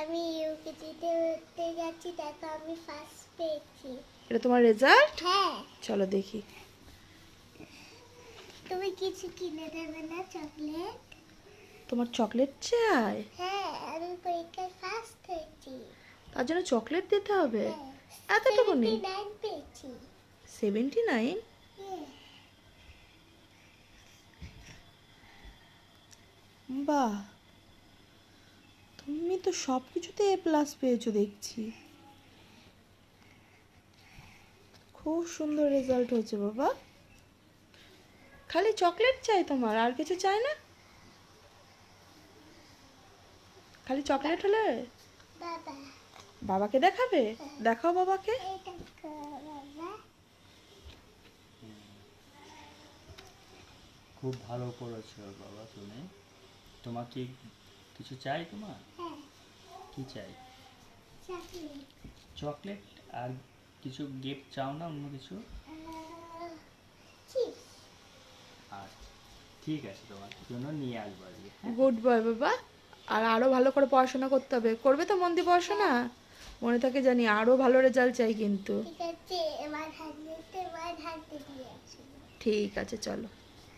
আমি ইউকেজিতে উঠতে যাচ্ছি, দেখো আমি ফার্স্ট পেয়েছি। এটা তোমার রেজাল্ট? হ্যাঁ। চলো দেখি। তুমি কিছু কিনে দেবে না? চকলেট? তোমার চকলেট চাই? হ্যাঁ, আমি পরীক্ষায় ফার্স্ট হয়েছি। তার জন্য চকলেট দিতে হবে? হ্যাঁ, এতটুকু নেই? 79 পেয়েছি। 79? হ্যাঁ। বাহ, তুমি তো সব কিছুতে A+ পেয়েছো দেখছি। খুব সুন্দর রেজাল্ট হয়েছে বাবা। খালি চকলেট চাই তোমার, আর কিছু চাই না? খালি চকলেট হলে? বাবা, বাবাকে দেখাবে? দেখাও বাবাকে। এই দেখো বাবা। খুব ভালো করেছো বাবা তুমি। তোমার কি কিছু চাই তোমার? হ্যাঁ, কি চাই? চকলেট। চকলেট? আর কিছু গিফট চাও না, অন্য কিছু? চিপস। আর ঠিক আছে, তোমার জন্য নিয়ে আসবো আজকে, হ্যাঁ? গুড বয় বাবা। আর আরো ভালো করে পড়াশোনা করতে হবে। করবে তো মন দিয়ে পড়াশোনা? মনে থাকে জানি, আরো ভালো রেজাল্ট চাই কিন্তু। ঠিক আছে, এবার হাত দিতে দিয়ে আসবো। ঠিক আছে, চলো।